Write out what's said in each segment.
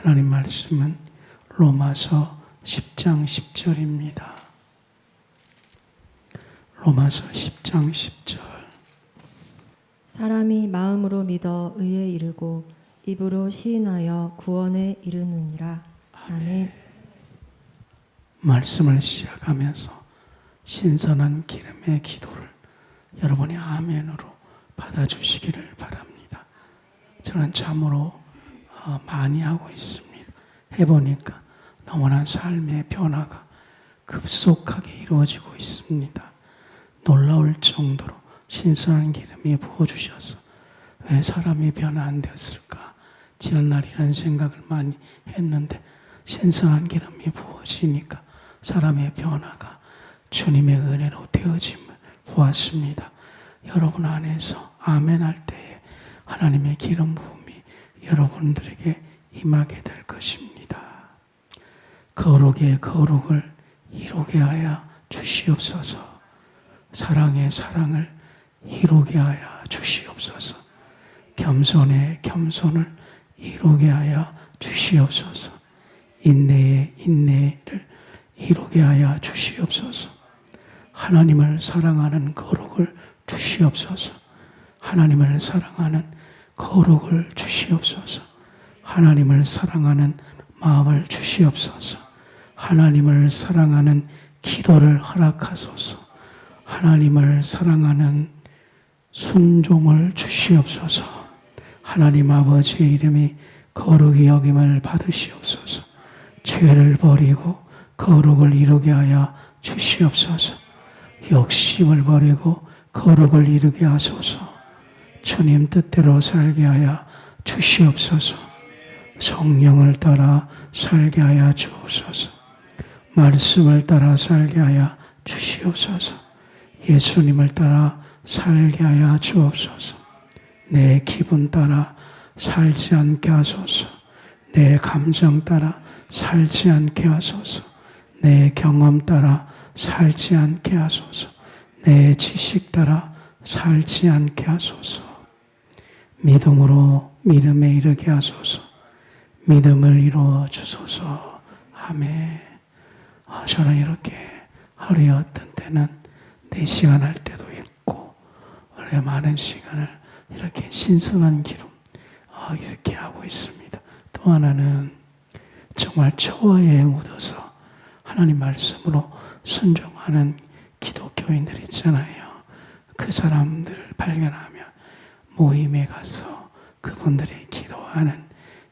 하나님 말씀은 로마서 10장 10절입니다. 로마서 10장 10절. 사람이 마음으로 믿어 의에 이르고 입으로 시인하여 구원에 이르느니라. 아멘. 말씀을 시작하면서 신선한 기름의 기도를 여러분이 아멘으로 받아주시기를 바랍니다. 저는 참으로 많이 하고 있습니다. 해보니까 너무나 삶의 변화가 급속하게 이루어지고 있습니다. 놀라울 정도로 신선한 기름이 부어주셔서 왜 사람이 변화 안 되었을까? 지난날 이런 생각을 많이 했는데 신선한 기름이 부어지니까 사람의 변화가 주님의 은혜로 되어짐을 보았습니다. 여러분 안에서 아멘 할 때에 하나님의 기름 부음이 여러분들에게 임하게 될 것입니다. 거룩의 거룩을 이루게 하여 주시옵소서. 사랑의 사랑을 이루게 하여 주시옵소서. 겸손의 겸손을 이루게 하여 주시옵소서. 인내의 인내를 이루게 하여 주시옵소서. 하나님을 사랑하는 거룩을 주시옵소서. 하나님을 사랑하는 거룩을 주시옵소서. 하나님을 사랑하는 마음을 주시옵소서. 하나님을 사랑하는 기도를 허락하소서. 하나님을 사랑하는 순종을 주시옵소서. 하나님 아버지의 이름이 거룩이 여김을 받으시옵소서. 죄를 버리고 거룩을 이루게 하여 주시옵소서. 욕심을 버리고 거룩을 이루게 하소서. 주님 뜻대로 살게 하여 주시옵소서. 성령을 따라 살게 하여 주옵소서. 말씀을 따라 살게 하여 주시옵소서. 예수님을 따라 살게 하여 주옵소서. 내 기분 따라 살지 않게 하소서. 내 감정 따라 살지 않게 하소서. 내 경험 따라 살지 않게 하소서. 내 지식 따라 살지 않게 하소서. 믿음으로 믿음에 이르게 하소서. 믿음을 이루어 주소서. 아멘. 저는 이렇게 하루에 어떤 때는 4시간 할 때도 있고 하루에 많은 시간을 이렇게 신선한 기름 이렇게 하고 있습니다. 또 하나는 정말 초화에 묻어서 하나님 말씀으로 순종하는 기독교인들 있잖아요. 그 사람들을 발견하면 모임에 가서 그분들이 기도하는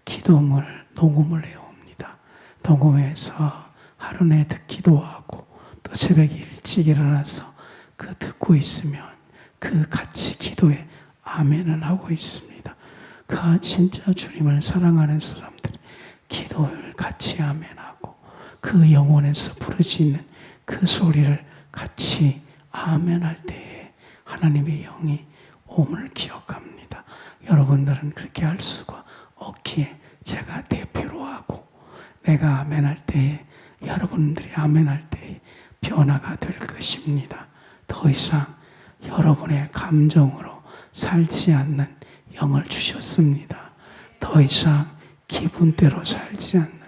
기도물 녹음을 해옵니다. 녹음해서 하루 내에 듣기도 하고 또 새벽에 일찍 일어나서 그 듣고 있으면 그 같이 기도에 아멘을 하고 있습니다. 그 진짜 주님을 사랑하는 사람들이 기도를 같이 아멘하고 그 영혼에서 부르짖는 그 소리를 같이 아멘할 때에 하나님의 영이 옴을 기억합니다. 여러분들은 그렇게 할 수가 없기에 제가 대표로 하고 내가 아멘할 때에 여러분들이 아멘할 때에 변화가 될 것입니다. 더 이상 여러분의 감정으로 살지 않는 영을 주셨습니다. 더 이상 기분대로 살지 않는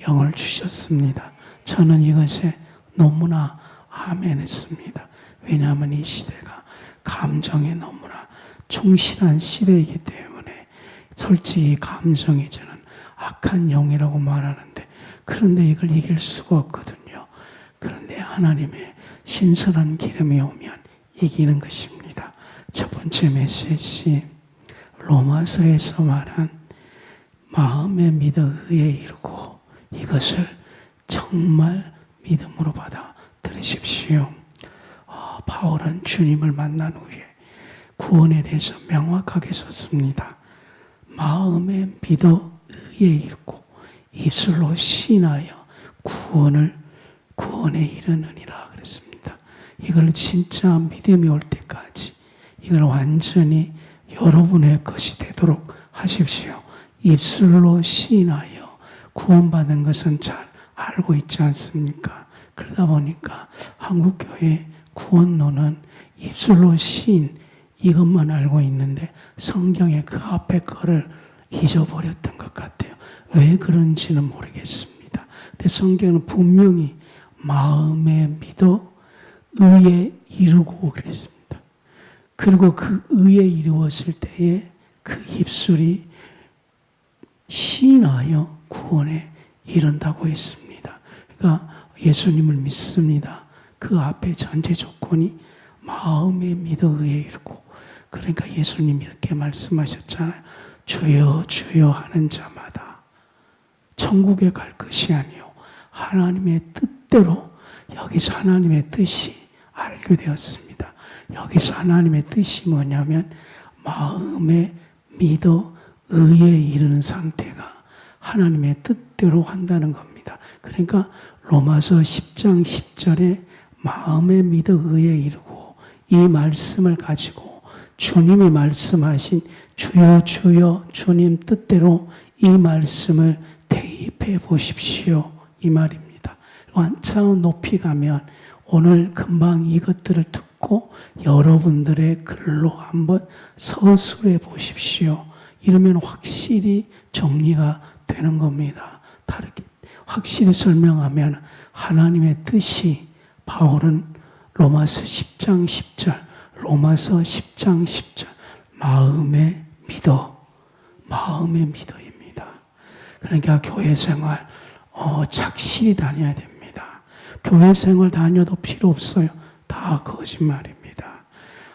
영을 주셨습니다. 저는 이것에 너무나 아멘했습니다. 왜냐하면 이 시대가 감정에 너무나 충실한 시대이기 때문에 솔직히 감정이 저는 악한 영이라고 말하는데 그런데 이걸 이길 수가 없거든요. 그런데 하나님의 신선한 기름이 오면 이기는 것입니다. 첫 번째 메시지 로마서에서 말한 마음에 믿어 의에 이르고 이것을 정말 믿음으로 받아 들으십시오. 바울은 주님을 만난 후에 구원에 대해서 명확하게 썼습니다. 마음에 믿어 의에 이르고 입술로 시인하여 구원에 이르느니라 그랬습니다. 이걸 진짜 믿음이 올 때까지 이걸 완전히 여러분의 것이 되도록 하십시오. 입술로 시인하여 구원받은 것은 잘 알고 있지 않습니까? 그러다 보니까 한국교회 구원론은 입술로 시인 이것만 알고 있는데 성경의 그 앞에 거를 잊어버렸던 것 같아요. 왜 그런지는 모르겠습니다. 근데 성경은 분명히 마음에 믿어 의에 이루고 그랬습니다. 그리고 그 의에 이루었을 때에 그 입술이 시인하여 구원에 이른다고 했습니다. 그러니까 예수님을 믿습니다. 그 앞에 전제 조건이 마음에 믿어 의에 이르고, 그러니까 예수님이 이렇게 말씀하셨잖아요. 주여 주여 하는 자마다 천국에 갈 것이 아니요 하나님의 뜻대로. 여기서 하나님의 뜻이 알게 되었습니다. 여기서 하나님의 뜻이 뭐냐면 마음에 믿어 의에 이르는 상태가 하나님의 뜻대로 한다는 겁니다. 그러니까 로마서 10장 10절에 마음에 믿어 의에 이르고, 이 말씀을 가지고 주님이 말씀하신 주여 주여 주님 뜻대로 이 말씀을 대입해 보십시오, 이 말입니다. 한차원 높이 가면 오늘 금방 이것들을 듣고 여러분들의 글로 한번 서술해 보십시오. 이러면 확실히 정리가 되는 겁니다. 다르게 확실히 설명하면 하나님의 뜻이, 바울은 로마서 10장 10절, 로마서 10장 10절 마음에 믿어입니다. 그러니까 교회 생활 착실히 다녀야 됩니다. 교회 생활 다녀도 필요 없어요. 다 거짓말입니다.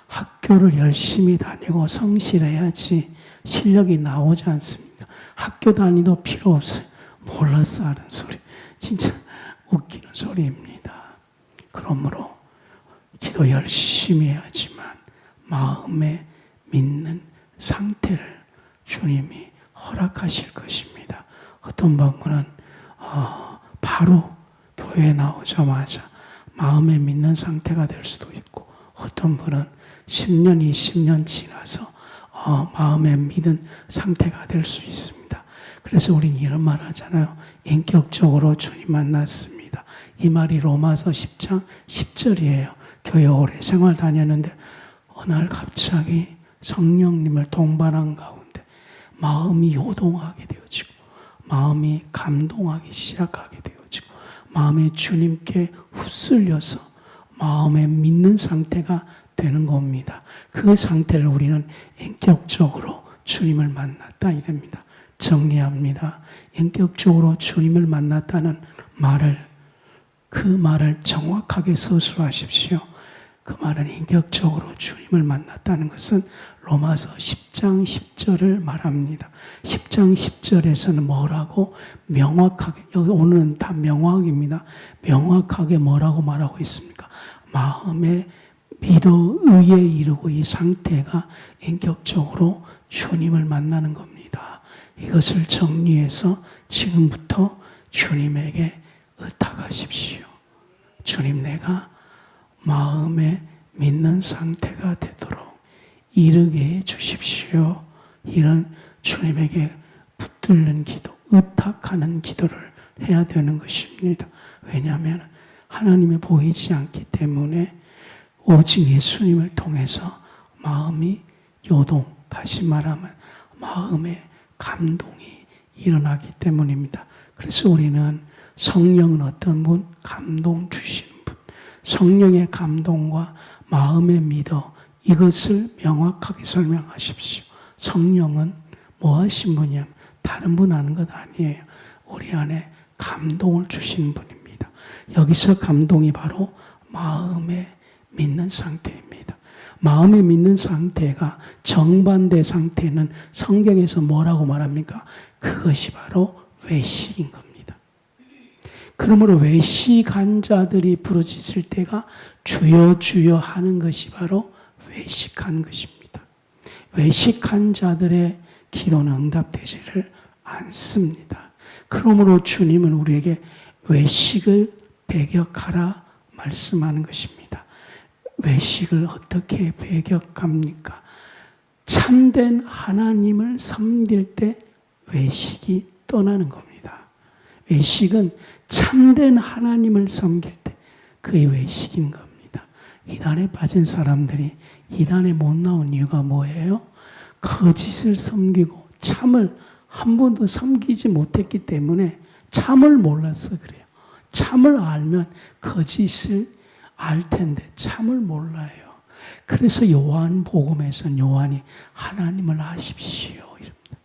학교를 열심히 다니고 성실해야지 실력이 나오지 않습니까? 학교 다니도 필요 없어요. 몰라서 하는 소리. 진짜 웃기는 소리입니다. 그러므로 기도 열심히 해야지만 마음에 믿는 상태를 주님이 허락하실 것입니다. 어떤 분은 바로 교회에 나오자마자 마음에 믿는 상태가 될 수도 있고, 어떤 분은 10년, 20년 지나서 마음에 믿은 상태가 될 수 있습니다. 그래서 우리는 이런 말 하잖아요. 인격적으로 주님 만났습니다. 이 말이 로마서 10장 10절이에요. 교회 오래 생활 다녔는데 어느 날 갑자기 성령님을 동반한 가운데 마음이 요동하게 되어지고, 마음이 감동하기 시작하게 되어지고, 마음이 주님께 휩쓸려서 마음에 믿는 상태가 되는 겁니다. 그 상태를 우리는 인격적으로 주님을 만났다 이럽니다. 정리합니다. 인격적으로 주님을 만났다는 말을, 그 말을 정확하게 서술하십시오. 그 말은 인격적으로 주님을 만났다는 것은 로마서 10장 10절을 말합니다. 10장 10절에서는 뭐라고 명확하게, 여기 오늘은 다 명확입니다. 명확하게 뭐라고 말하고 있습니까? 마음에 믿어 의에 이르고, 이 상태가 인격적으로 주님을 만나는 겁니다. 이것을 정리해서 지금부터 주님에게 의탁하십시오. 주님, 내가 마음에 믿는 상태가 되도록 이르게 해 주십시오. 이런 주님에게 붙들는 기도, 의탁하는 기도를 해야 되는 것입니다. 왜냐하면 하나님이 보이지 않기 때문에 오직 예수님을 통해서 마음이 요동, 다시 말하면 마음에 감동이 일어나기 때문입니다. 그래서 우리는 성령은 어떤 분? 감동 주시는 분. 성령의 감동과 마음에 믿어, 이것을 명확하게 설명하십시오. 성령은 뭐 하신 분이냐면 다른 분 하는 것 아니에요. 우리 안에 감동을 주시는 분입니다. 여기서 감동이 바로 마음에 믿는 상태입니다. 마음에 믿는 상태가 정반대 상태는 성경에서 뭐라고 말합니까? 그것이 바로 외식인 겁니다. 그러므로 외식한 자들이 부르짖을 때가 주여 주여 하는 것이 바로 외식한 것입니다. 외식한 자들의 기도는 응답되지를 않습니다. 그러므로 주님은 우리에게 외식을 배격하라 말씀하는 것입니다. 외식을 어떻게 배격합니까? 참된 하나님을 섬길 때 외식이 떠나는 겁니다. 외식은 참된 하나님을 섬길 때 그의 외식인 겁니다. 이단에 빠진 사람들이 이단에 못 나온 이유가 뭐예요? 거짓을 섬기고 참을 한 번도 섬기지 못했기 때문에 참을 몰라서 그래요. 참을 알면 거짓을 알 텐데 참을 몰라요. 그래서 요한복음에서는 요한이 하나님을 아십시오 이럽니다.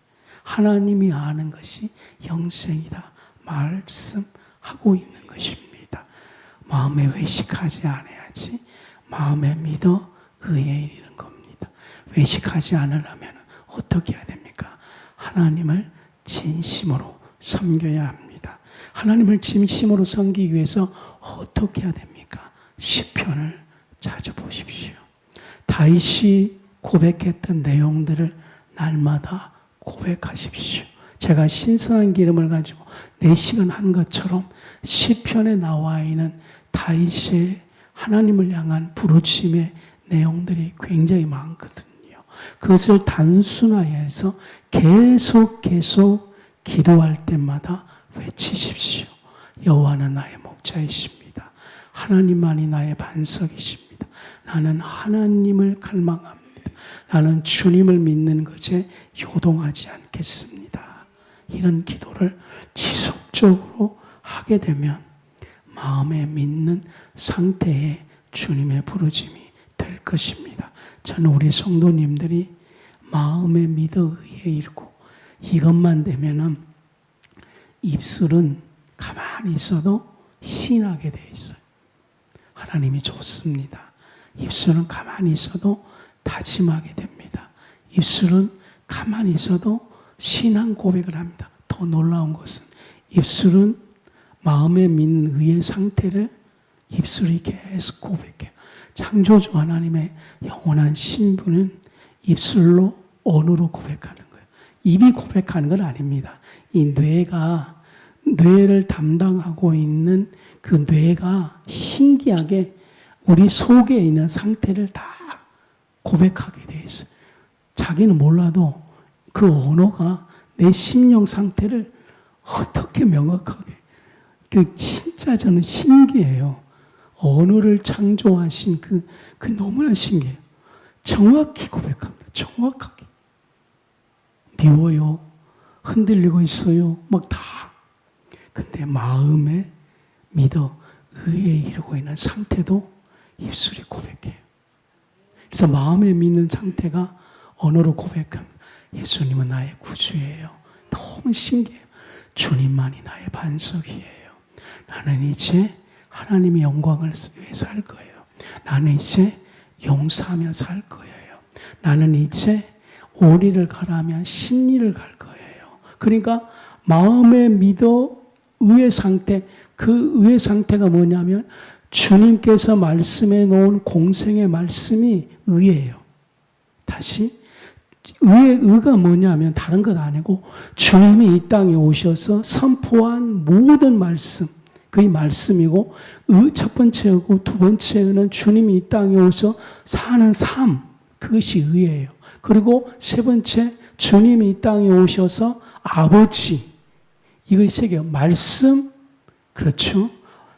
하나님이 아는 것이 영생이다 말씀하고 있는 것입니다. 마음에 외식하지 않아야지 마음에 믿어 의에 이르는 겁니다. 외식하지 않으려면 어떻게 해야 됩니까? 하나님을 진심으로 섬겨야 합니다. 하나님을 진심으로 섬기기 위해서 어떻게 해야 됩니까? 시편을 자주 보십시오. 다윗이 고백했던 내용들을 날마다 고백하십시오. 제가 신선한 기름을 가지고 4시간 한 것처럼 시편에 나와 있는 다윗의 하나님을 향한 부르심의 내용들이 굉장히 많거든요. 그것을 단순화해서 계속 기도할 때마다 외치십시오. 여호와는 나의 목자이십니다. 하나님만이 나의 반석이십니다. 나는 하나님을 갈망합니다. 나는 주님을 믿는 것에 요동하지 않겠습니다. 이런 기도를 지속적으로 하게 되면 마음에 믿는 상태에 주님의 부르심이 될 것입니다. 저는 우리 성도님들이 마음에 믿어 의에 이르고 이것만 되면은 입술은 가만히 있어도 신하게 되어 있어요. 하나님이 좋습니다. 입술은 가만히 있어도 다짐하게 됩니다. 입술은 가만히 있어도 신앙 고백을 합니다. 더 놀라운 것은 입술은 마음에 믿는 의의 상태를 입술이 계속 고백해요. 창조주 하나님의 영원한 신분은 입술로 언어로 고백하는 거예요. 입이 고백하는 건 아닙니다. 이 뇌를 담당하고 있는 그 뇌가 신기하게 우리 속에 있는 상태를 다 고백하게 돼 있어요. 자기는 몰라도 그 언어가 내 심령 상태를 어떻게 명확하게. 진짜 저는 신기해요. 언어를 창조하신 그 너무나 신기해요. 정확히 고백합니다. 정확하게. 미워요. 흔들리고 있어요. 막 다. 근데 마음에 믿어 의에 이르고 있는 상태도 입술이 고백해요. 그래서 마음에 믿는 상태가 언어로 고백합니다. 예수님은 나의 구주예요. 너무 신기해요. 주님만이 나의 반석이에요. 나는 이제 하나님의 영광을 위해 살 거예요. 나는 이제 용서하며 살 거예요. 나는 이제 오리를 가라면 십리를 갈 거예요. 그러니까 마음에 믿어 의의 상태, 그 의의 상태가 뭐냐면 주님께서 말씀해 놓은 공생의 말씀이 의예요. 다시 의가 뭐냐면 다른 것 아니고 주님이 이 땅에 오셔서 선포한 모든 말씀, 그의 말씀이고 첫 번째고 두 번째는 주님이 이 땅에 오셔서 사는 삶, 그것이 의예요. 그리고 세 번째 주님이 이 땅에 오셔서 아버지, 이것이 세 개예요. 말씀, 그렇죠.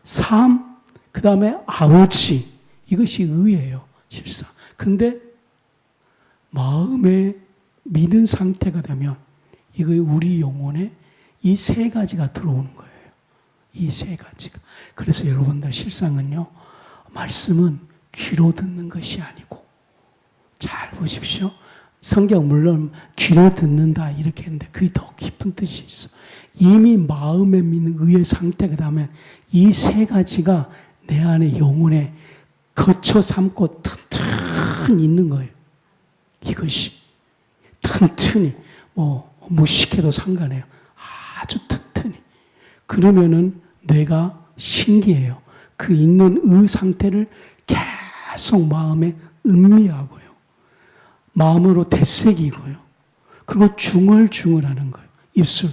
삶, 그 다음에 아버지, 이것이 의예요. 실상. 근데 마음에 믿은 상태가 되면 이거 우리 영혼에 이 세 가지가 들어오는 거예요. 이 세 가지가. 그래서 여러분들 실상은요, 말씀은 귀로 듣는 것이 아니고, 잘 보십시오. 성경 물론 귀로 듣는다 이렇게 했는데 그게 더 깊은 뜻이 있어. 이미 마음에 믿는 의의 상태가 되면 이 세 가지가 내 안에 영혼에 거쳐 삼고 튼튼히 있는 거예요. 이것이 튼튼히 무식해도 상관해요. 아주 튼튼히. 그러면은 뇌가 신기해요. 그 있는 의 상태를 계속 마음에 음미하고요. 마음으로 되새기고요. 그리고 중얼중얼하는 거예요. 입술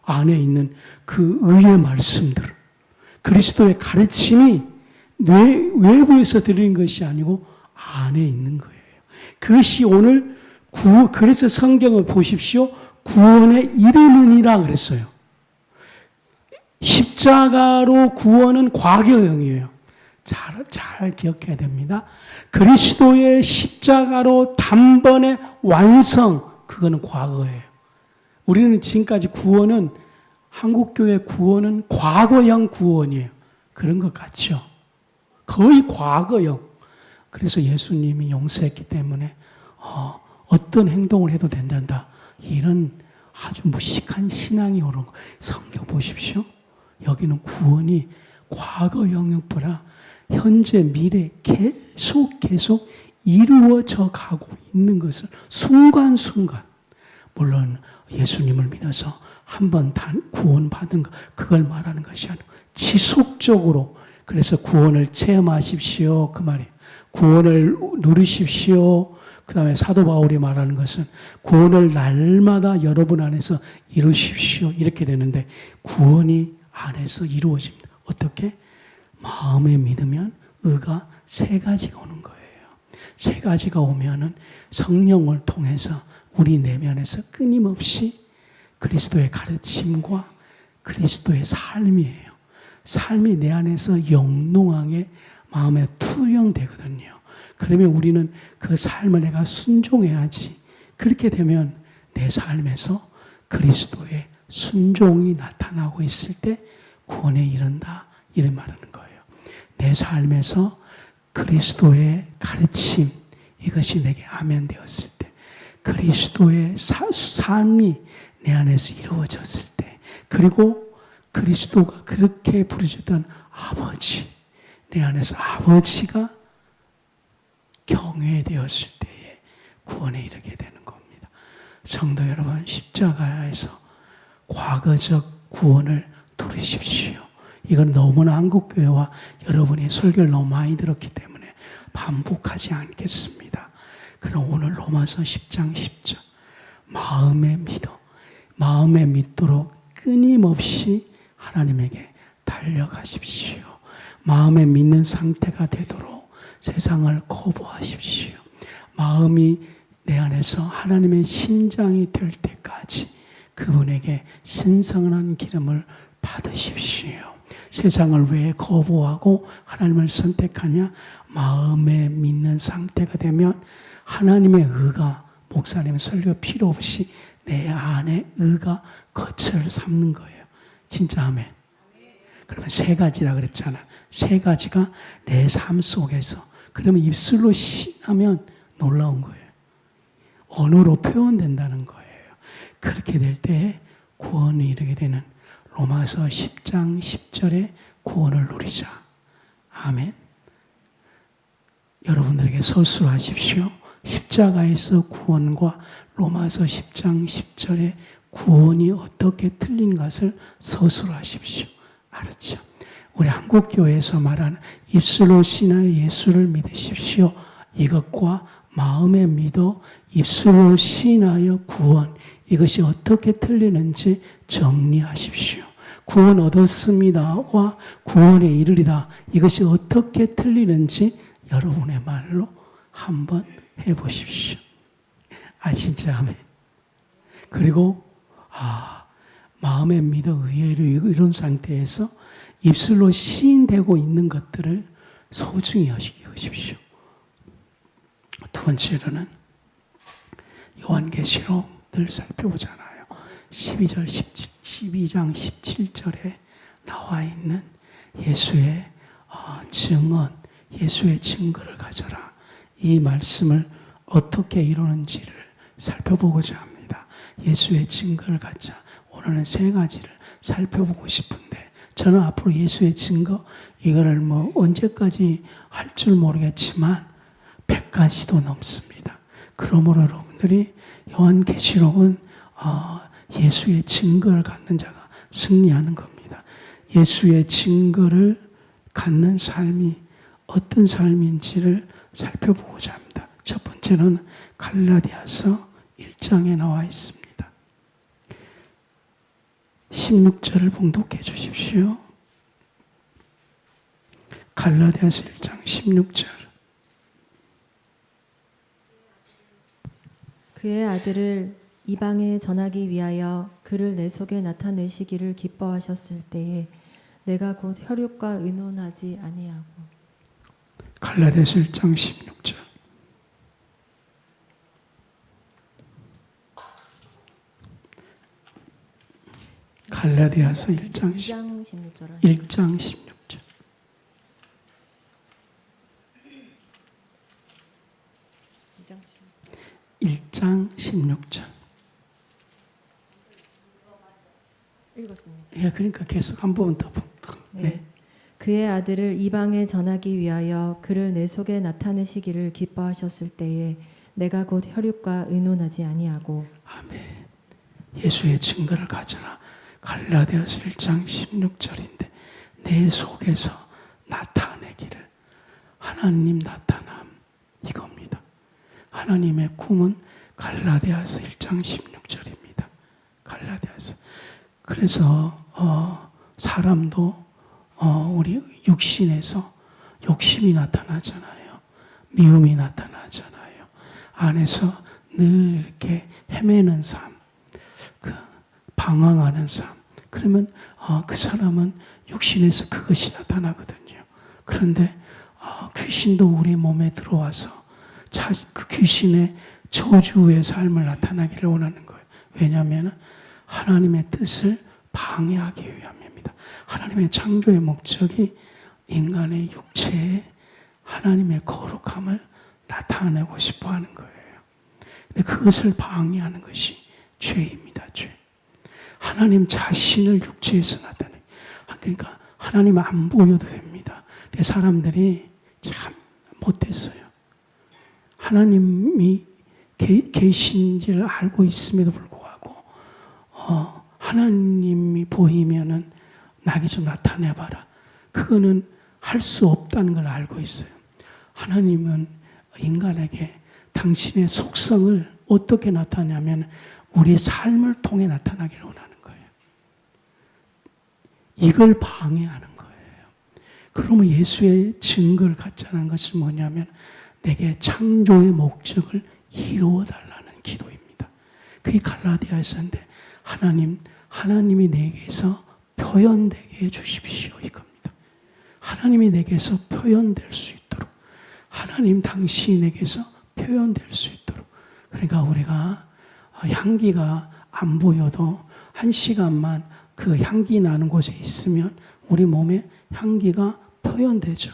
안에 있는 그 의의 말씀들. 그리스도의 가르침이 뇌 외부에서 들리는 것이 아니고 안에 있는 거예요. 그것이 오늘 그래서 성경을 보십시오. 구원에 이르느니라 그랬어요. 십자가로 구원은 과거형이에요. 잘 기억해야 됩니다. 그리스도의 십자가로 단번에 완성, 그거는 과거예요. 우리는 지금까지 구원은 한국교회 구원은 과거형 구원이에요. 그런 것 같죠? 거의 과거형. 그래서 예수님이 용서했기 때문에 어떤 행동을 해도 된단다. 이런 아주 무식한 신앙이 오는 거예요. 성경 보십시오. 여기는 구원이 과거형뿐아 현재 미래 계속 이루어져 가고 있는 것을 순간순간, 물론 예수님을 믿어서 한 번 구원받은 것, 그걸 말하는 것이 아니고 지속적으로, 그래서 구원을 체험하십시오 그 말이에요. 구원을 누리십시오. 그 다음에 사도 바울이 말하는 것은 구원을 날마다 여러분 안에서 이루십시오 이렇게 되는데, 구원이 안에서 이루어집니다. 어떻게? 마음에 믿으면 의가 세 가지가 오는 거예요. 세 가지가 오면은 성령을 통해서 우리 내면에서 끊임없이 그리스도의 가르침과 그리스도의 삶이에요. 삶이 내 안에서 영롱하게 마음에 투영되거든요. 그러면 우리는 그 삶을 내가 순종해야지. 그렇게 되면 내 삶에서 그리스도의 순종이 나타나고 있을 때 구원에 이른다. 이를 말하는 거예요. 내 삶에서 그리스도의 가르침, 이것이 내게 아멘되었을 때, 그리스도의 삶이 내 안에서 이루어졌을 때, 그리고 그리스도가 그렇게 부르셨던 아버지, 내 안에서 아버지가 경외되었을 때에 구원에 이르게 되는 겁니다. 성도 여러분, 십자가에서 과거적 구원을 누리십시오. 이건 너무나 한국교회와 여러분이 설교를 너무 많이 들었기 때문에 반복하지 않겠습니다. 그럼 오늘 로마서 10장 10절, 마음에 믿도록 끊임없이 하나님에게 달려가십시오. 마음에 믿는 상태가 되도록 세상을 거부하십시오. 마음이 내 안에서 하나님의 심장이 될 때까지 그분에게 신성한 기름을 받으십시오. 세상을 왜 거부하고 하나님을 선택하냐? 마음에 믿는 상태가 되면 하나님의 의가, 목사님 설교 필요 없이 내 안에 의가 거처를 삼는 거예요. 진짜 아멘. 그러면 세 가지라 그랬잖아. 세 가지가 내 삶 속에서. 그러면 입술로 시인하면 놀라운 거예요. 언어로 표현된다는 거예요. 그렇게 될 때 구원이 이르게 되는 로마서 10장 10절에 구원을 누리자. 아멘. 여러분들에게 서술하십시오. 십자가에서 구원과 로마서 10장 10절에 구원이 어떻게 틀린 것을 서술하십시오. 알았죠? 우리 한국교회에서 말하는 입술로 신하여 예수를 믿으십시오. 이것과 마음에 믿어 입술로 신하여 구원, 이것이 어떻게 틀리는지 정리하십시오. 구원 얻었습니다와 구원에 이르리다, 이것이 어떻게 틀리는지 여러분의 말로 한번 해보십시오. 진짜 아멘. 그리고 마음에 믿어 의외로 이런 상태에서 입술로 시인되고 있는 것들을 소중히 여기십시오. 두 번째로는 요한계시록 늘 살펴보잖아요. 12장 17절에 나와 있는 예수의 증언, 예수의 증거를 가져라. 이 말씀을 어떻게 이루는지를 살펴보고자 합니다. 예수의 증거를 갖자. 오늘은 세 가지를 살펴보고 싶은데, 저는 앞으로 예수의 증거, 이거를 언제까지 할 줄 모르겠지만 100가지도 넘습니다. 그러므로 여러분들이 요한계시록은 예수의 증거를 갖는 자가 승리하는 겁니다. 예수의 증거를 갖는 삶이 어떤 삶인지를 살펴보고자 합니다. 첫 번째는 갈라디아서 1장에 나와 있습니다. 16절을 봉독해 주십시오. 갈라디아서 1장 16절. 그의 아들을 이방에 전하기 위하여 그를 내 속에 나타내시기를 기뻐하셨을 때에 내가 곧 혈육과 의논하지 아니하고. 갈라디아서 1장 16절. 갈라디아서 1장 16절. 1장 16절. 1장 16절. 읽었습니다. 예, 그러니까 계속 한 번 더. 네. 그의 아들을 이방에 전하기 위하여 그를 내 속에 나타내시기를 기뻐하셨을 때에 내가 곧 혈육과 의논하지 아니하고. 아멘. 예수의 증거를 가져라. 갈라디아서 1장 16절인데 내 속에서 나타내기를. 하나님 나타남 이겁니다. 하나님의 꿈은 갈라디아서 1장 16절입니다. 갈라디아서. 그래서 사람도 우리 육신에서 욕심이 나타나잖아요. 미움이 나타나잖아요. 안에서 늘 이렇게 헤매는 삶, 방황하는 삶. 그러면 그 사람은 육신에서 그것이 나타나거든요. 그런데 귀신도 우리 몸에 들어와서 그 귀신의 저주의 삶을 나타나기를 원하는 거예요. 왜냐하면 하나님의 뜻을 방해하기 위함입니다. 하나님의 창조의 목적이 인간의 육체에 하나님의 거룩함을 나타내고 싶어 하는 거예요. 근데 그것을 방해하는 것이 죄입니다. 죄. 하나님 자신을 육체에서 나타내. 그러니까 하나님 안 보여도 됩니다. 사람들이 참 못됐어요. 하나님이 계신지를 알고 있음에도 불구하고 하나님이 보이면은 나에게 좀 나타내봐라. 그거는 할 수 없다는 걸 알고 있어요. 하나님은 인간에게 당신의 속성을 어떻게 나타내냐면 우리 삶을 통해 나타나기를 원하는 거예요. 이걸 방해하는 거예요. 그러면 예수의 증거를 갖자는 것은 뭐냐면 내게 창조의 목적을 이루어달라는 기도입니다. 그게 갈라디아서인데 하나님이 내게서 표현되게 해주십시오 이겁니다. 하나님이 내게서 표현될 수 있도록 하나님 당신이 내게서 표현될 수 있도록. 그러니까 우리가 향기가 안 보여도 1시간만 그 향기 나는 곳에 있으면 우리 몸에 향기가 표현되죠.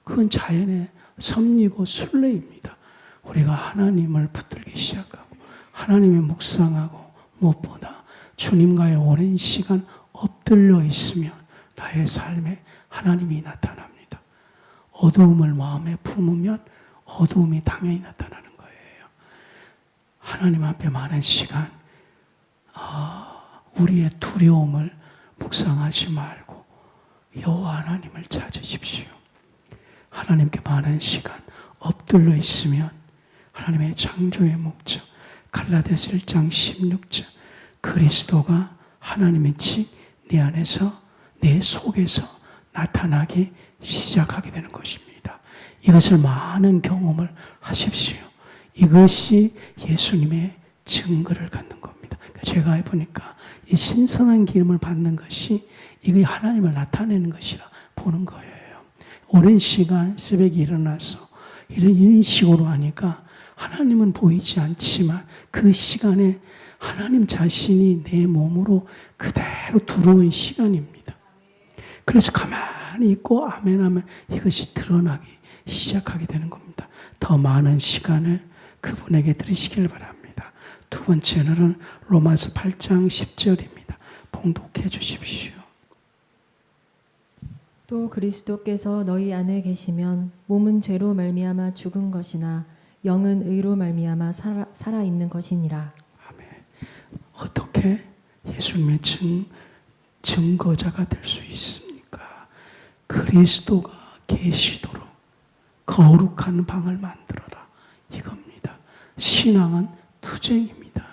그건 자연의 섭리고 순례입니다. 우리가 하나님을 붙들기 시작하고 하나님의 묵상하고 무엇보다 주님과의 오랜 시간 엎드려 있으면 나의 삶에 하나님이 나타납니다. 어두움을 마음에 품으면 어두움이 당연히 나타나는 거예요. 하나님 앞에 많은 시간 우리의 두려움을 묵상하지 말고 여호와 하나님을 찾으십시오. 하나님께 많은 시간 엎드려 있으면 하나님의 창조의 목적 갈라디아서 1장 16절 그리스도가 하나님의 치 내 안에서 내 속에서 나타나기 시작하게 되는 것입니다. 이것을 많은 경험을 하십시오. 이것이 예수님의 증거를 갖는 겁니다. 제가 해보니까 이 신성한 기름을 받는 것이 이게 하나님을 나타내는 것이라 보는 거예요. 오랜 시간 새벽에 일어나서 이런 식으로 하니까 하나님은 보이지 않지만 그 시간에 하나님 자신이 내 몸으로 그대로 들어온 시간입니다. 그래서 가만히 있고 아멘 하면 이것이 드러나기 시작하게 되는 겁니다. 더 많은 시간을 그분에게 드리시길 바랍니다. 두 번째는 로마서 8장 10절입니다. 봉독해 주십시오. 또 그리스도께서 너희 안에 계시면 몸은 죄로 말미암아 죽은 것이나 영은 의로 말미암아 살아 있는 것이니라. 아멘. 어떻게 예수님의 증거자가 될 수 있습니까? 그리스도가 계시도록 거룩한 방을 만들어라 이겁니다. 신앙은 투쟁입니다.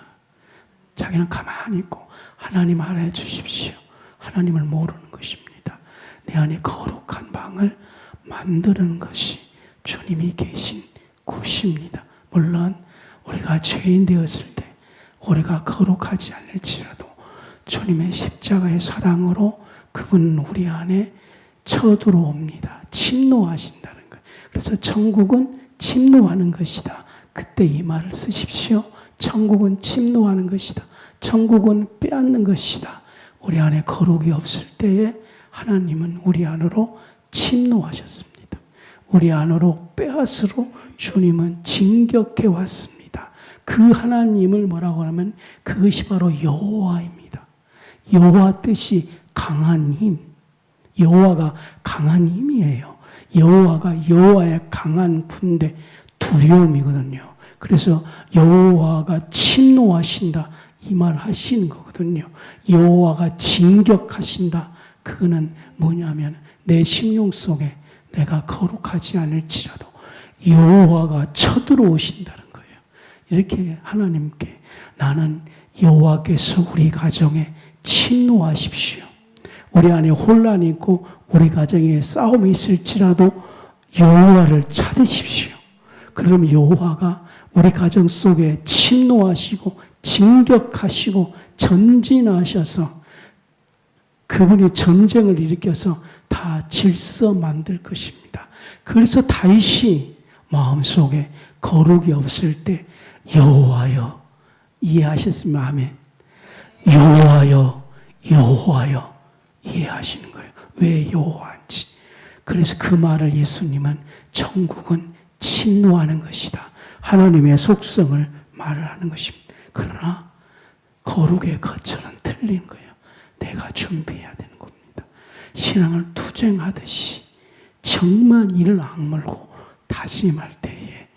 자기는 가만히 있고 하나님 알아해 주십시오. 하나님을 모르는 것입니다. 내 안에 거룩한 방을 만드는 것이 주님이 계신 곳입니다. 물론 우리가 죄인 되었을 때 우리가 거룩하지 않을지라도 주님의 십자가의 사랑으로 그분은 우리 안에 쳐들어옵니다. 침노하신다는 거예요. 그래서 천국은 침노하는 것이다. 그때 이 말을 쓰십시오. 천국은 침노하는 것이다. 천국은 빼앗는 것이다. 우리 안에 거룩이 없을 때에 하나님은 우리 안으로 침노하셨습니다. 우리 안으로 빼앗으러 주님은 진격해 왔습니다. 그 하나님을 뭐라고 하면 그것이 바로 여호와입니다. 여호와 뜻이 강한 힘. 여호와가 강한 힘이에요. 여호와가 여호와의 강한 군대, 두려움이거든요. 그래서 여호와가 침노하신다 이 말 하시는 거거든요. 여호와가 진격하신다. 그거는 뭐냐면 내 심령 속에 내가 거룩하지 않을지라도 여호와가 쳐들어오신다는 거예요. 이렇게 하나님께 나는 여호와께서 우리 가정에 침노하십시오. 우리 안에 혼란이 있고 우리 가정에 싸움이 있을지라도 여호와를 찾으십시오. 그럼 여호와가 우리 가정 속에 침노하시고 진격하시고 전진하셔서 그분이 전쟁을 일으켜서 다 질서 만들 것입니다. 그래서 다윗이 마음속에 거룩이 없을 때 여호와여, 이해하셨으면 아멘. 여호와여, 여호와여, 이해하시는 거예요. 왜 여호와인지. 그래서 그 말을 예수님은 천국은 침노하는 것이다. 하나님의 속성을 말을 하는 것입니다. 그러나 거룩의 거처는 틀린 거예요. 내가 준비해야 되는 겁니다. 신앙을 투쟁하듯이 정말 이를 악물고 다짐할 때에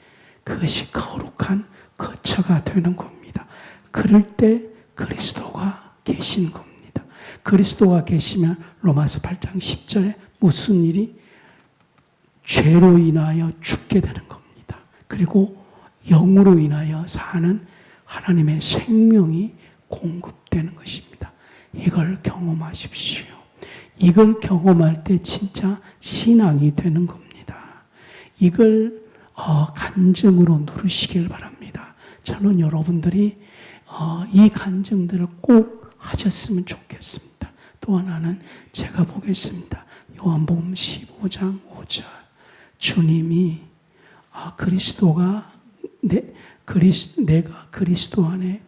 그것이 거룩한 거처가 되는 겁니다. 그럴 때 그리스도가 계신 겁니다. 그리스도가 계시면 로마서 8장 10절에 무슨 일이 죄로 인하여 죽게 되는 겁니다. 그리고 영으로 인하여 사는 하나님의 생명이 공급되는 것입니다. 이걸 경험하십시오. 이걸 경험할 때 진짜 신앙이 되는 겁니다. 이걸 간증으로 누르시길 바랍니다. 저는 여러분들이 이 간증들을 꼭 하셨으면 좋겠습니다. 또 하나는 제가 보겠습니다. 요한복음 15장 5절 주님이 그리스도가 내가 그리스도 안에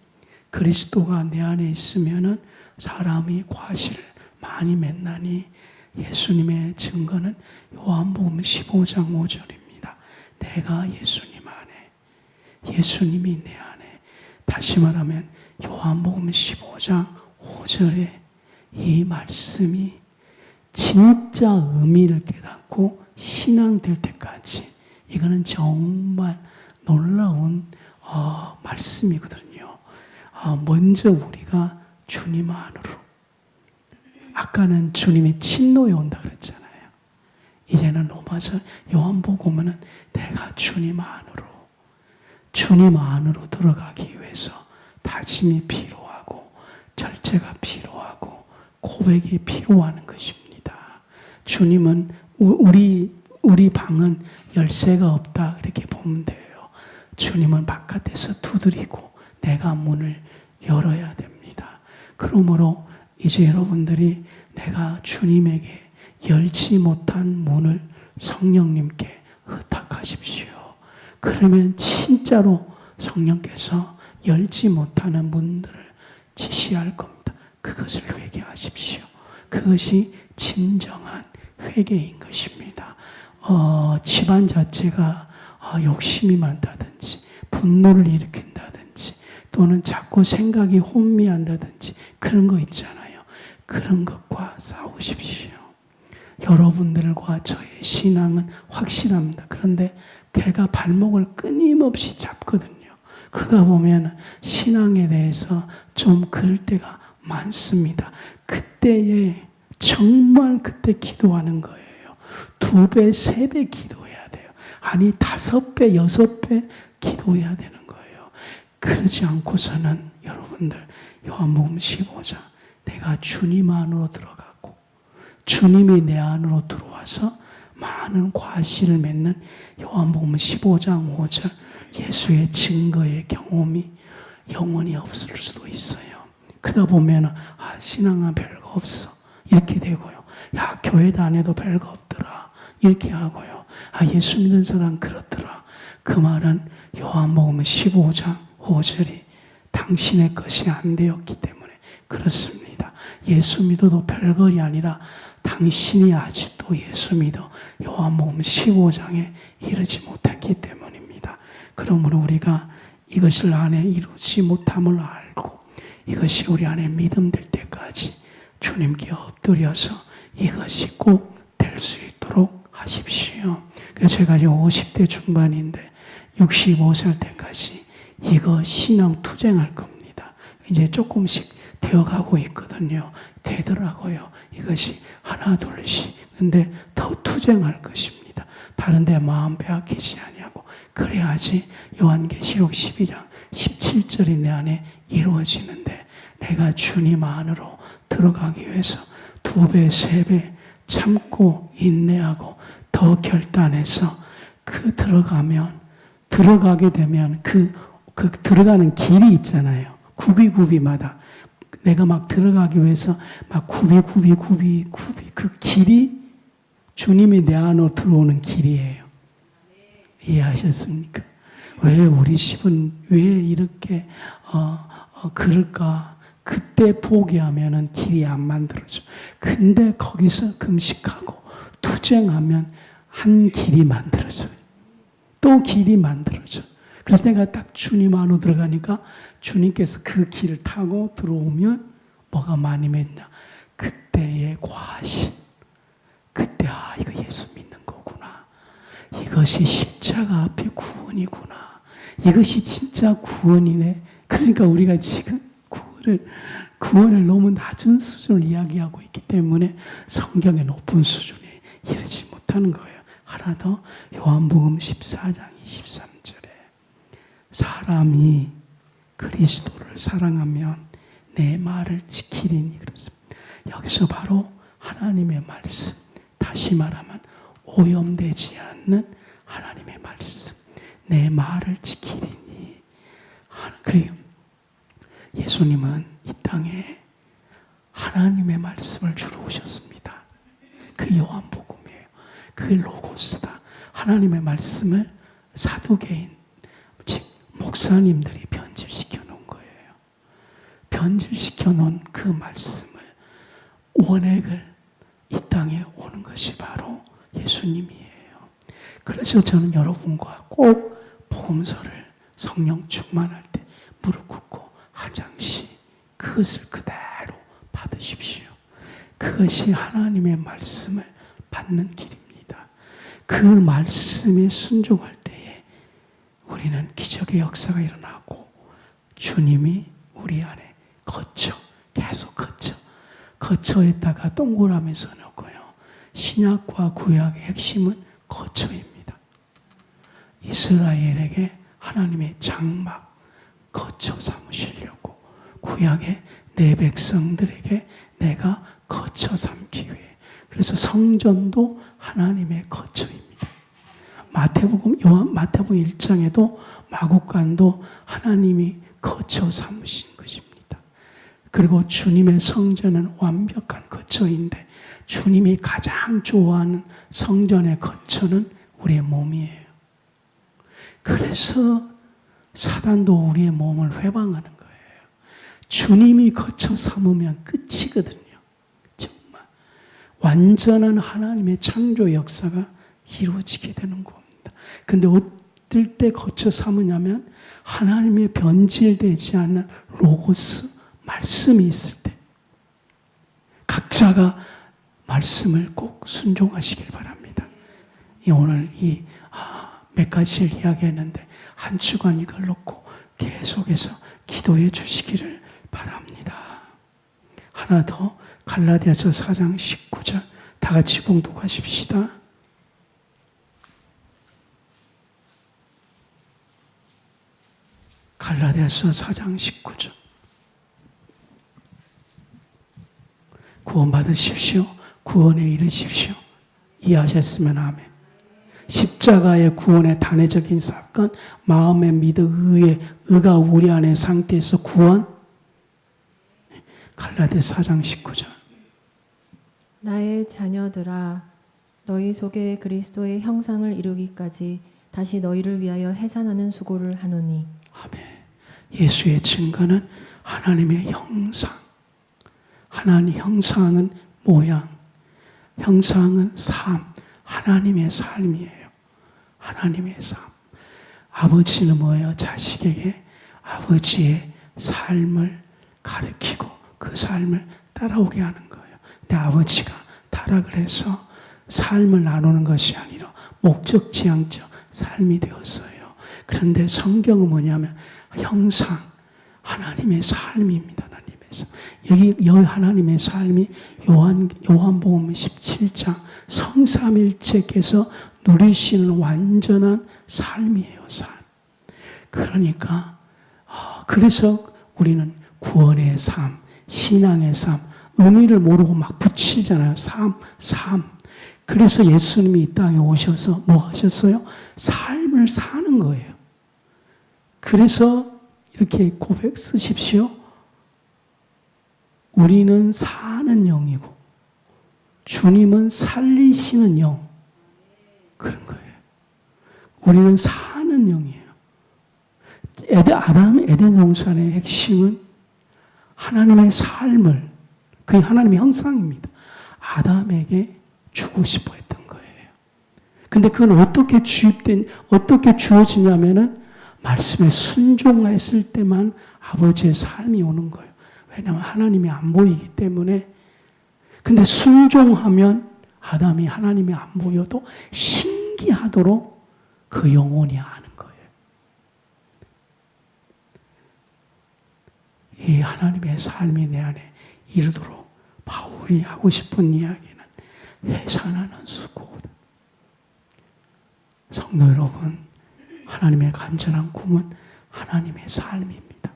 그리스도가 내 안에 있으면은 사람이 과실을 많이 맺나니 예수님의 증거는 요한복음 15장 5절입니다. 내가 예수님 안에 예수님이 내 안에 다시 말하면 요한복음 15장 5절에 이 말씀이 진짜 의미를 깨닫고 신앙될 때까지 이거는 정말 놀라운 말씀이거든요. 먼저 우리가 주님 안으로 아까는 주님이 침노에 온다 그랬잖아요. 이제는 로마서 요한복음은 내가 주님 안으로 들어가기 위해서 다짐이 필요하고 절제가 필요하고 고백이 필요한 것입니다. 주님은 우리 방은 열쇠가 없다 이렇게 보면 돼요. 주님은 바깥에서 두드리고 내가 문을 열어야 됩니다. 그러므로 이제 여러분들이 내가 주님에게 열지 못한 문을 성령님께 의탁하십시오. 그러면 진짜로 성령께서 열지 못하는 문들을 지시할 겁니다. 그것을 회개하십시오. 그것이 진정한 회개인 것입니다. 집안 자체가 욕심이 많다든지 분노를 일으킨다든지 또는 자꾸 생각이 혼미한다든지 그런 거 있잖아요. 그런 것과 싸우십시오. 여러분들과 저의 신앙은 확실합니다. 그런데 걔가 발목을 끊임없이 잡거든요. 그러다 보면 신앙에 대해서 좀 그럴 때가 많습니다. 그때에 정말 그때 기도하는 거예요. 2배, 3배 기도해야 돼요. 아니 5배, 6배 기도해야 되는 거예요. 그러지 않고서는 여러분들 요한복음 15장 내가 주님 안으로 들어가고 주님이 내 안으로 들어와서 많은 과실을 맺는 요한복음 15장 5절 예수의 증거의 경험이 영원히 없을 수도 있어요. 그러다 보면 신앙은 별거 없어 이렇게 되고요. 야 교회 다녀도 별거 없더라 이렇게 하고요. 예수 믿는 사람 그렇더라. 그 말은 요한복음 15장 5절이 당신의 것이 안 되었기 때문에 그렇습니다. 예수 믿어도 별거이 아니라 당신이 아직도 예수 믿어 요한복음 15장에 이르지 못했기 때문입니다. 그러므로 우리가 이것을 안에 이루지 못함을 알고 이것이 우리 안에 믿음 될 때까지 주님께 엎드려서 이것이 꼭 될 수 있도록 하십시오. 그래서 제가 지금 50대 중반인데 65살 때까지 이거 신앙 투쟁할 겁니다. 이제 조금씩 되어가고 있거든요. 되더라고요. 이것이 하나 둘씩. 근데 더 투쟁할 것입니다. 다른 데 마음 빼앗기지 아니하고 그래야지 요한계시록 12장 17절이 내 안에 이루어지는데 내가 주님 안으로 들어가기 위해서 2배, 3배 참고 인내하고 더 결단해서 들어가게 되면 그 들어가는 길이 있잖아요. 굽이마다 내가 막 들어가기 위해서 막 굽이 그 길이 주님이 내 안으로 들어오는 길이에요. 이해하셨습니까? 왜 우리 집은 왜 이렇게 그럴까? 그때 포기하면은 길이 안 만들어져. 근데 거기서 금식하고 투쟁하면 한 길이 만들어져요. 또 길이 만들어져. 그래서 내가 딱 주님 안으로 들어가니까 주님께서 그 길을 타고 들어오면 뭐가 많이 맺냐. 그때의 과신. 그때 이거 예수 믿는 거구나. 이것이 십자가 앞에 구원이구나. 이것이 진짜 구원이네. 그러니까 우리가 지금 구원을 너무 낮은 수준을 이야기하고 있기 때문에 성경의 높은 수준에 이르지 못하는 거예요. 하나 더 요한복음 14장 23절에 사람이 그리스도를 사랑하면 내 말을 지키리니 그렇습니다. 여기서 바로 하나님의 말씀, 다시 말하면 오염되지 않는 하나님의 말씀, 내 말을 지키리니. 그래요. 예수님은 이 땅에 하나님의 말씀을 주러 오셨습니다. 그 요한복음이에요. 그 로고스다. 하나님의 말씀을 사두개인, 즉 목사님들이 변질시켜 놓은 거예요. 변질시켜 놓은 그 말씀을, 원액을 이 땅에 오는 것이 바로 예수님이에요. 그래서 저는 여러분과 꼭 복음서를 성령 충만할 때 무릎 꿇고 한 장씩 그것을 그대로 받으십시오. 그것이 하나님의 말씀을 받는 길입니다. 그 말씀에 순종할 때에 우리는 기적의 역사가 일어나고 주님이 우리 안에 계속 거처에다가 동그라미 써놓고요. 신약과 구약의 핵심은 거처입니다. 이스라엘에게 하나님의 장막, 거처 삼으시려고 구약의 내 백성들에게 내가 거처 삼기 위해. 그래서 성전도 하나님의 거처입니다. 마태복음 1장에도 마국간도 하나님이 거처 삼으신 것입니다. 그리고 주님의 성전은 완벽한 거처인데 주님이 가장 좋아하는 성전의 거처는 우리의 몸이에요. 그래서 사단도 우리의 몸을 회방하는 거예요. 주님이 거쳐 삼으면 끝이거든요. 정말 완전한 하나님의 창조 역사가 이루어지게 되는 겁니다. 근데 어떨 때 거쳐 삼으냐면 하나님의 변질되지 않는 로고스, 말씀이 있을 때 각자가 말씀을 꼭 순종하시길 바랍니다. 오늘 몇 가지를 이야기했는데 한 주간 이걸 놓고 계속해서 기도해 주시기를 바랍니다. 하나 더 갈라디아서 4장 19절 다 같이 봉독하십시다. 갈라디아서 4장 19절 구원 받으십시오. 구원에 이르십시오. 이해하셨으면 아멘. 십자가의 구원의 단회적인 사건, 마음의 믿음, 의가 우리 안의 상태에서 구원. 갈라디아서 4장 19절. 나의 자녀들아, 너희 속에 그리스도의 형상을 이루기까지 다시 너희를 위하여 해산하는 수고를 하노니. 아멘. 예수의 증거는 하나님의 형상, 하나님 형상은 모양, 형상은 삶, 하나님의 삶이에요. 하나님의 삶. 아버지는 뭐예요? 자식에게 아버지의 삶을 가르치고 그 삶을 따라오게 하는 거예요. 근데 아버지가 타락을 해서 삶을 나누는 것이 아니라 목적지향적 삶이 되었어요. 그런데 성경은 뭐냐면 형상, 하나님의 삶입니다. 하나님의 삶. 여기 하나님의 삶이 요한복음 17장 성삼일체께서 누리시는 완전한 삶이에요. 삶. 그러니까 그래서 우리는 구원의 삶, 신앙의 삶, 의미를 모르고 막 붙이잖아요. 삶. 그래서 예수님이 이 땅에 오셔서 뭐 하셨어요? 삶을 사는 거예요. 그래서 이렇게 고백 쓰십시오. 우리는 사는 영이고 주님은 살리시는 영. 그런 거예요. 우리는 사는 영이에요. 에덴 동산의 핵심은 하나님의 삶을, 그게 하나님의 형상입니다. 아담에게 주고 싶어 했던 거예요. 근데 그건 어떻게 주어지냐면은 말씀에 순종했을 때만 아버지의 삶이 오는 거예요. 왜냐하면 하나님이 안 보이기 때문에. 근데 순종하면 아담이 하나님이 안 보여도 신기하도록 그 영혼이 아는 거예요. 이 하나님의 삶이 내 안에 이르도록 바울이 하고 싶은 이야기는 해산하는 수고거든. 성도 여러분, 하나님의 간절한 꿈은 하나님의 삶입니다.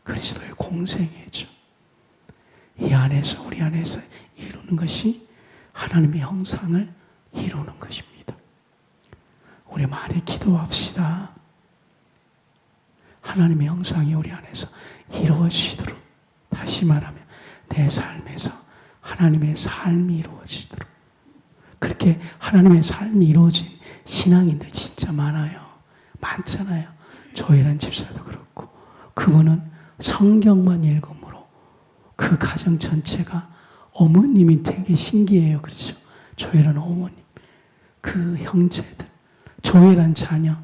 그리스도의 공생애죠. 이 안에서, 우리 안에서 이루는 것이 하나님의 형상을 이루는 것입니다. 우리 많이 기도합시다. 하나님의 형상이 우리 안에서 이루어지도록, 다시 말하면 내 삶에서 하나님의 삶이 이루어지도록. 그렇게 하나님의 삶이 이루어진 신앙인들 진짜 많잖아요. 조혜란 집사도 그렇고, 그분은 성경만 읽음으로 그 가정 전체가, 어머님이 되게 신기해요. 그렇죠? 조혜란 어머님, 그 형제들, 조혜란 자녀,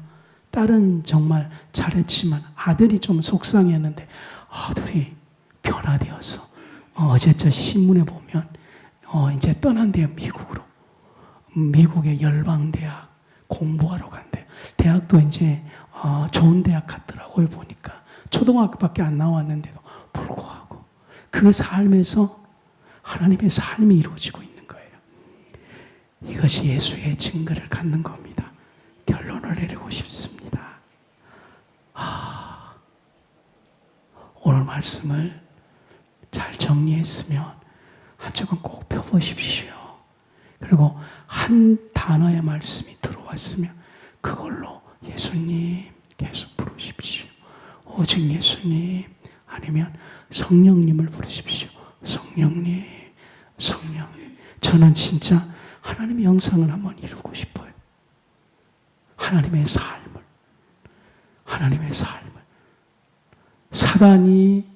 딸은 정말 잘했지만 아들이 좀 속상했는데 아들이 변화되어서 어제 저 신문에 보면 이제 떠난대요. 미국으로. 미국의 열방대학 공부하러 간대요. 대학도 이제 좋은 대학 갔더라고요. 보니까 초등학교밖에 안 나왔는데도 불구하고 그 삶에서 하나님의 삶이 이루어지고 있는 거예요. 이것이 예수의 증거를 갖는 겁니다. 결론을 내리고 싶습니다. 오늘 말씀을 잘 정리했으면 한쪽은 꼭 펴보십시오. 그리고 한 단어의 말씀이 들어왔으면 그걸로 예수님 계속 부르십시오. 오직 예수님, 아니면 성령님을 부르십시오. 성령님, 성령님. 저는 진짜 하나님의 형상을 한번 이루고 싶어요. 하나님의 삶을. 사단이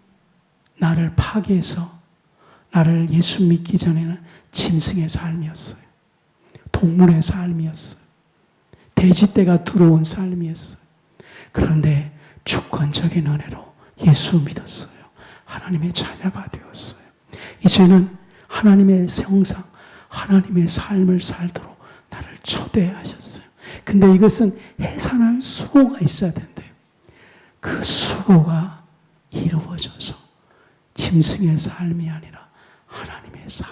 나를 파괴해서 나를 예수 믿기 전에는 짐승의 삶이었어요. 동물의 삶이었어요. 돼지떼가 들어온 삶이었어요. 그런데 주권적인 은혜로 예수 믿었어요. 하나님의 자녀가 되었어요. 이제는 하나님의 형상, 하나님의 삶을 살도록 나를 초대하셨어요. 근데 이것은 해산한 수고가 있어야 된대요. 그 수고가 이루어져서 짐승의 삶이 아니라 하나님의 삶.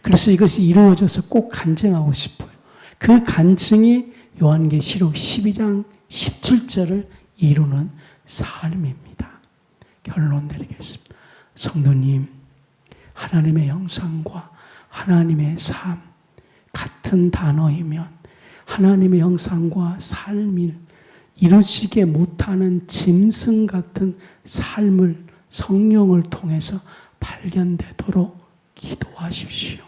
그래서 이것이 이루어져서 꼭 간증하고 싶어요. 그 간증이 요한계시록 12장 17절을 이루는 삶입니다. 결론 내리겠습니다. 성도님, 하나님의 형상과 하나님의 삶 같은 단어이면 하나님의 형상과 삶을 이루지게 못하는 짐승 같은 삶을 성령을 통해서 발견되도록 기도하십시오.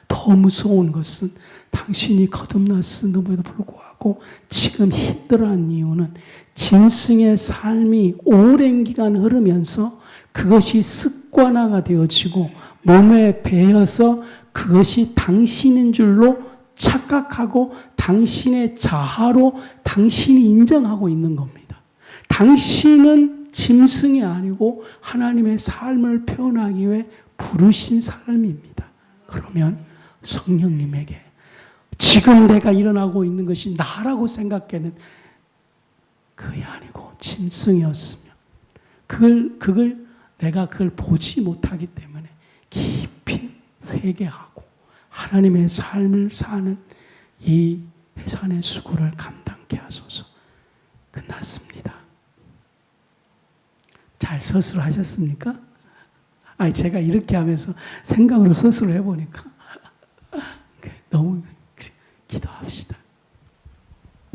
더 무서운 것은 당신이 거듭났음에도 불구하고 지금 힘들어하는 이유는 짐승의 삶이 오랜 기간 흐르면서 그것이 습관화가 되어지고 몸에 배어서 그것이 당신인 줄로 착각하고 당신의 자아로 당신이 인정하고 있는 겁니다. 당신은 짐승이 아니고 하나님의 삶을 표현하기 위해 부르신 사람입니다. 그러면 성령님에게 지금 내가 일어나고 있는 것이 나라고 생각하는 그게 아니고 짐승이었으면 내가 그걸 보지 못하기 때문에 깊이 회개하고 하나님의 삶을 사는 이 해산의 수고를 감당케 하소서. 끝났습니다. 잘 서술하셨습니까? 제가 이렇게 하면서 생각으로 서술을 해보니까